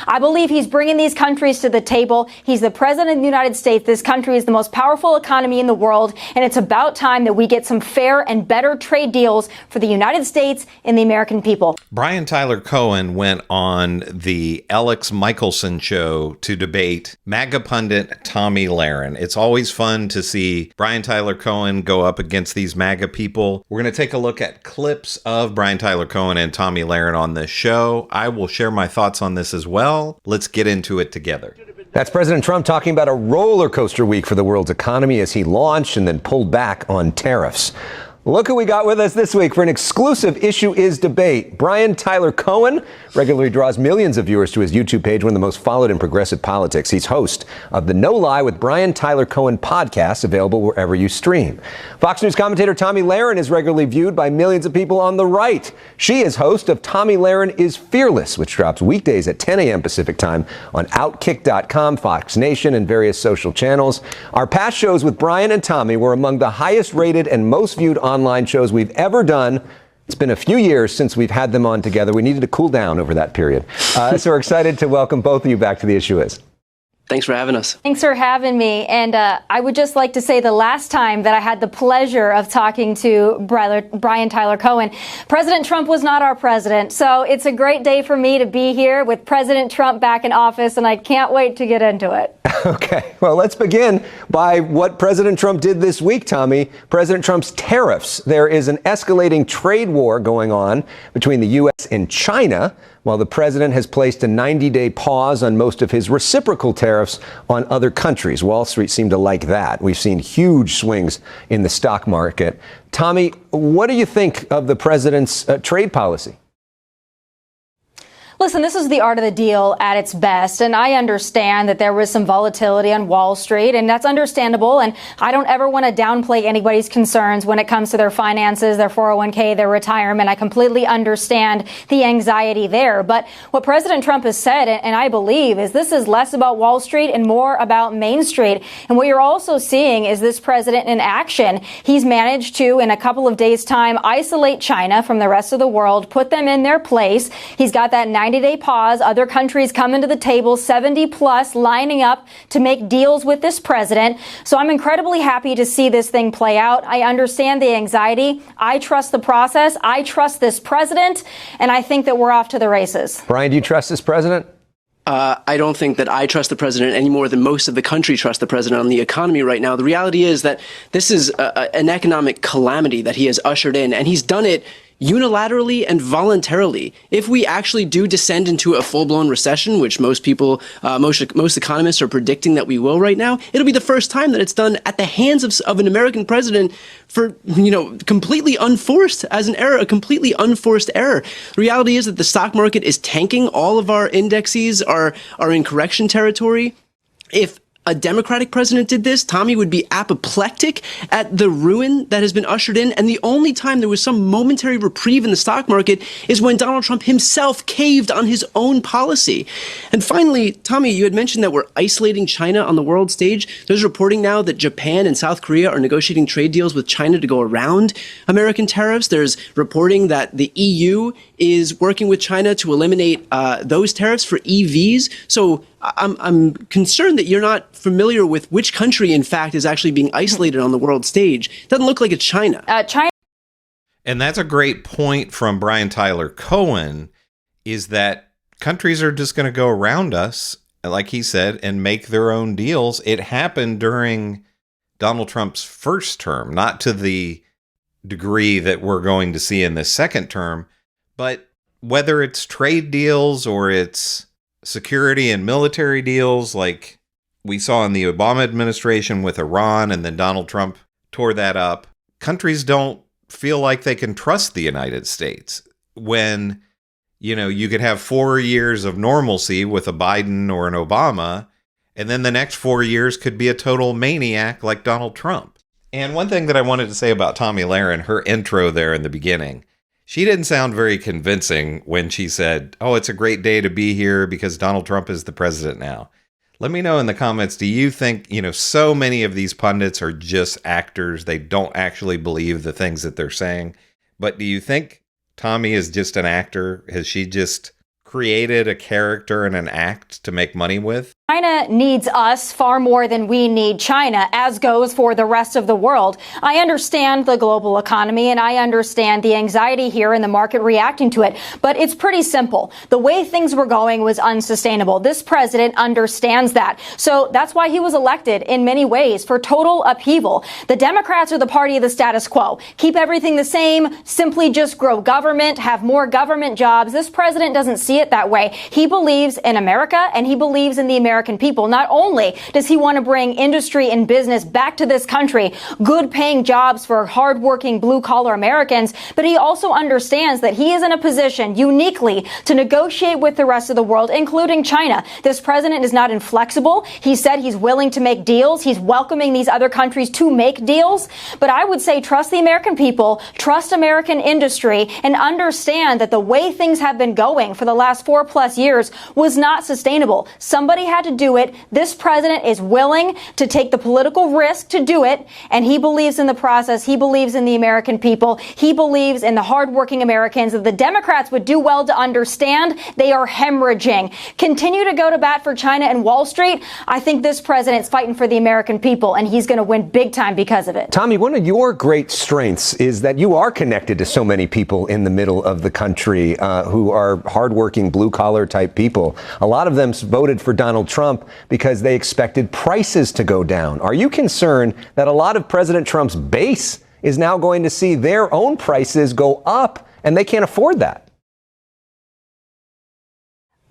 I believe he's bringing these countries to the table. He's the president of the United States. This country is the most powerful economy in the world, and it's about time that we get some fair and better trade deals for the United States and the American people. Brian Tyler Cohen went on the Elex Michaelson show to debate MAGA pundit Tomi Lahren. It's always fun to see Brian Tyler Cohen go up against these MAGA people. We're going to take a look at clips of Brian Tyler Cohen and Tomi Lahren on this show. I will share my thoughts on this as well. Let's get into it together. That's President Trump talking about a roller coaster week for the world's economy as he launched and then pulled back on tariffs. Look who we got with us this week for an exclusive Issue Is debate. Brian Tyler Cohen regularly draws millions of viewers to his YouTube page, one of the most followed in progressive politics. He's host of the No Lie with Brian Tyler Cohen podcast, available wherever you stream. Fox News commentator Tomi Lahren is regularly viewed by millions of people on the right. She is host of Tomi Lahren is Fearless, which drops weekdays at 10 a.m. Pacific time on Outkick.com, Fox Nation, and various social channels. Our past shows with Brian and Tomi were among the highest rated and most viewed online shows we've ever done. It's been a few years since we've had them on together. We needed to cool down over that period. So we're excited to welcome both of you back to The Issue Is. Thanks for having us. Thanks for having me. And I would just like to say the last time that I had the pleasure of talking to Brian Tyler Cohen, President Trump was not our president. So it's a great day for me to be here with President Trump back in office, and I can't wait to get into it. Okay, well, let's begin by what President Trump did this week, Tomi. President Trump's tariffs. There is an escalating trade war going on between the U.S. and China, while the president has placed a 90-day pause on most of his reciprocal tariffs on other countries. Wall Street seemed to like that. We've seen huge swings in the stock market. Tomi, what do you think of the president's trade policy? Listen, this is the art of the deal at its best, and I understand that there was some volatility on Wall Street, and that's understandable, and I don't ever want to downplay anybody's concerns when it comes to their finances, their 401k, their retirement. I completely understand the anxiety there, but what President Trump has said, and I believe, is this is less about Wall Street and more about Main Street, and what you're also seeing is this president in action. He's managed to, in a couple of days' time, isolate China from the rest of the world, put them in their place. He's got that 90-day pause. Other countries coming to the table, 70 plus, lining up to make deals with this president. So I'm incredibly happy to see this thing play out. I understand the anxiety. I trust the process. I trust this president. And I think that we're off to the races. Brian, do you trust this president? I don't think that I trust the president any more than most of the country trust the president on the economy right now. The reality is that this is an economic calamity that he has ushered in, and he's done it unilaterally and voluntarily. If we actually do descend into a full-blown recession, which most people, most economists are predicting that we will right now, it'll be the first time that it's done at the hands of an American president for, completely unforced as an error, a completely unforced error. The reality is that the stock market is tanking. All of our indexes are in correction territory. If a Democratic president did this, Tomi would be apoplectic at the ruin that has been ushered in. And the only time there was some momentary reprieve in the stock market is when Donald Trump himself caved on his own policy. And finally, Tomi, you had mentioned that we're isolating China on the world stage. There's reporting now that Japan and South Korea are negotiating trade deals with China to go around American tariffs. There's reporting that the EU is working with China to eliminate those tariffs for EVs. So I'm concerned that you're not familiar with which country, in fact, is actually being isolated on the world stage. It doesn't look like it's China. And that's a great point from Brian Tyler Cohen, is that countries are just going to go around us, like he said, and make their own deals. It happened during Donald Trump's first term, not to the degree that we're going to see in the second term, but whether it's trade deals or it's security and military deals like we saw in the Obama administration with Iran, and then Donald Trump tore that up. Countries don't feel like they can trust the United States when, you could have 4 years of normalcy with a Biden or an Obama, and then the next 4 years could be a total maniac like Donald Trump. And one thing that I wanted to say about Tomi Lahren, her intro there in the beginning, she didn't sound very convincing when she said, oh, it's a great day to be here because Donald Trump is the president now. Let me know in the comments, do you think, so many of these pundits are just actors? They don't actually believe the things that they're saying. But do you think Tomi is just an actor? Has she just created a character and an act to make money with? China needs us far more than we need China, as goes for the rest of the world. I understand the global economy and I understand the anxiety here in the market reacting to it, but it's pretty simple. The way things were going was unsustainable. This president understands that. So that's why he was elected in many ways, for total upheaval. The Democrats are the party of the status quo. Keep everything the same, simply just grow government, have more government jobs. This president doesn't see it that way. He believes in America and he believes in the American people. Not only does he want to bring industry and business back to this country, good paying jobs for hardworking blue collar Americans, but he also understands that he is in a position uniquely to negotiate with the rest of the world, including China. This president is not inflexible. He said he's willing to make deals. He's welcoming these other countries to make deals. But I would say trust the American people, trust American industry, and understand that the way things have been going for the last 4+ years was not sustainable. Somebody had to do it. This president is willing to take the political risk to do it, and he believes in the process. He believes in the American people. He believes in the hardworking Americans that the Democrats would do well to understand they are hemorrhaging. Continue to go to bat for China and Wall Street. I think this president's fighting for the American people, and he's going to win big time because of it. Tomi, one of your great strengths is that you are connected to so many people in the middle of the country who are hardworking, blue-collar type people. A lot of them voted for Donald Trump because they expected prices to go down. Are you concerned that a lot of President Trump's base is now going to see their own prices go up and they can't afford that?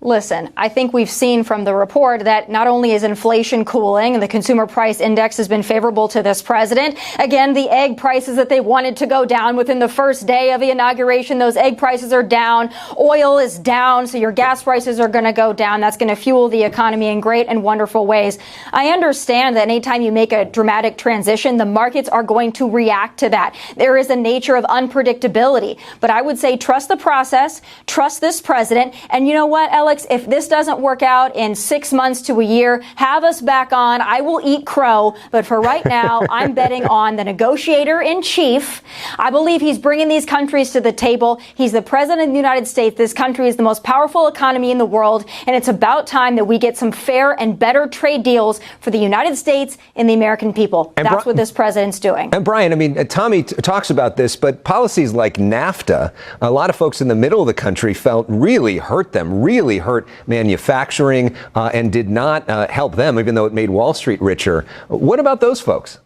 Listen, I think we've seen from the report that not only is inflation cooling and the consumer price index has been favorable to this president. Again, the egg prices that they wanted to go down within the first day of the inauguration, those egg prices are down. Oil is down, so your gas prices are going to go down. That's going to fuel the economy in great and wonderful ways. I understand that anytime you make a dramatic transition, the markets are going to react to that. There is a nature of unpredictability. But I would say trust the process, trust this president, and you know what, Elex? If this doesn't work out in 6 months to a year, have us back on. I will eat crow. But for right now, I'm betting on the negotiator in chief. I believe he's bringing these countries to the table. He's the president of the United States. This country is the most powerful economy in the world. And it's about time that we get some fair and better trade deals for the United States and the American people. And that's what this president's doing. And Brian, I mean, Tomi talks about this, but policies like NAFTA, a lot of folks in the middle of the country felt really hurt them, really hurt manufacturing and did not help them, even though it made Wall Street richer. What about those folks?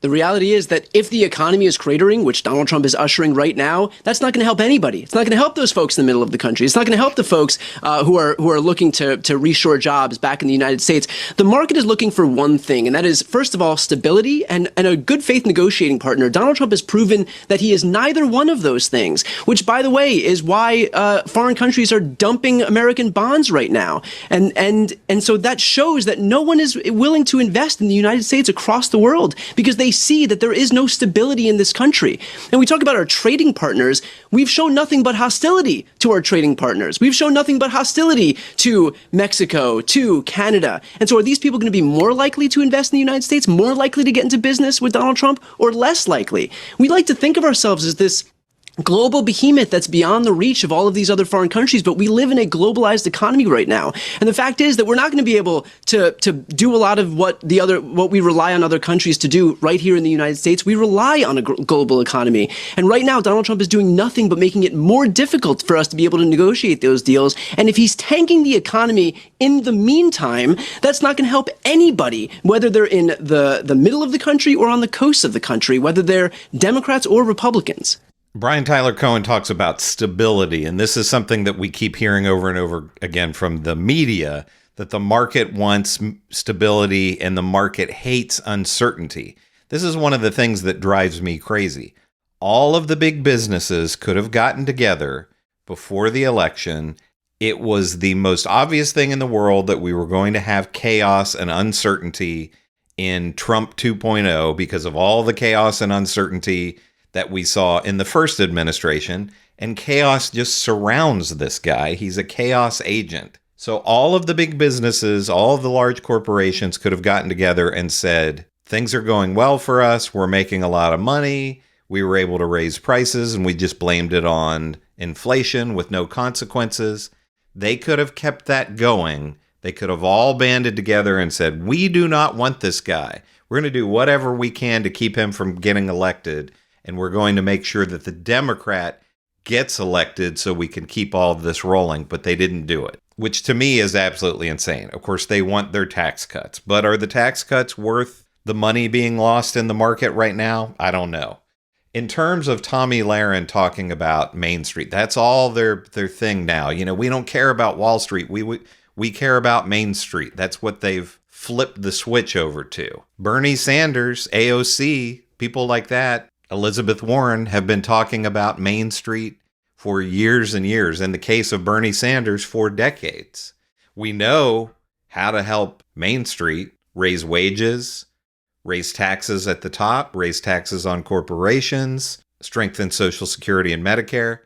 The reality is that if the economy is cratering, which Donald Trump is ushering right now, that's not going to help anybody. It's not going to help those folks in the middle of the country. It's not going to help the folks who are looking to reshore jobs back in the United States. The market is looking for one thing, and that is, first of all, stability and a good faith negotiating partner. Donald Trump has proven that he is neither one of those things, which, by the way, is why foreign countries are dumping American bonds right now. And so that shows that no one is willing to invest in the United States across the world because they see that there is no stability in this country. And we talk about our trading partners. We've shown nothing but hostility to our trading partners. We've shown nothing but hostility to Mexico, to Canada. And so are these people going to be more likely to invest in the United States, more likely to get into business with Donald Trump, or less likely? We like to think of ourselves as this global behemoth that's beyond the reach of all of these other foreign countries, but we live in a globalized economy right now. And the fact is that we're not going to be able to do a lot of what we rely on other countries to do right here in the United States. We rely on a global economy. And right now, Donald Trump is doing nothing but making it more difficult for us to be able to negotiate those deals. And if he's tanking the economy in the meantime, that's not going to help anybody, whether they're in the middle of the country or on the coast of the country, whether they're Democrats or Republicans. Brian Tyler Cohen talks about stability, and this is something that we keep hearing over and over again from the media, that the market wants stability and the market hates uncertainty. This is one of the things that drives me crazy. All of the big businesses could have gotten together before the election. It was the most obvious thing in the world that we were going to have chaos and uncertainty in Trump 2.0 because of all the chaos and uncertainty that we saw in the first administration, and chaos just surrounds this guy. He's a chaos agent. So all of the big businesses, all of the large corporations could have gotten together and said, things are going well for us, we're making a lot of money, we were able to raise prices, and we just blamed it on inflation with no consequences. They could have kept that going. They could have all banded together and said, we do not want this guy. We're going to do whatever we can to keep him from getting elected. And we're going to make sure that the Democrat gets elected so we can keep all of this rolling. But they didn't do it, which to me is absolutely insane. Of course, they want their tax cuts. But are the tax cuts worth the money being lost in the market right now? I don't know. In terms of Tomi Lahren talking about Main Street, that's all their thing now. You know, we don't care about Wall Street. We care about Main Street. That's what they've flipped the switch over to. Bernie Sanders, AOC, people like that, Elizabeth Warren have been talking about Main Street for years and years. In the case of Bernie Sanders, for decades. We know how to help Main Street raise wages, raise taxes at the top, raise taxes on corporations, strengthen Social Security and Medicare.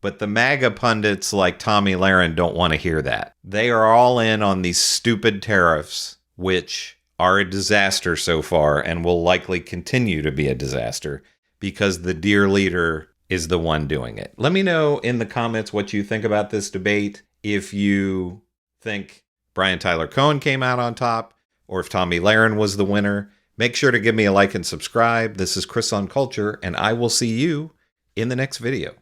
But the MAGA pundits like Tomi Lahren don't want to hear that. They are all in on these stupid tariffs, which are a disaster so far and will likely continue to be a disaster because the dear leader is the one doing it. Let me know in the comments what you think about this debate. If you think Brian Tyler Cohen came out on top, or if Tomi Lahren was the winner. Make sure to give me a like and subscribe. This is Chris on Culture, and I will see you in the next video.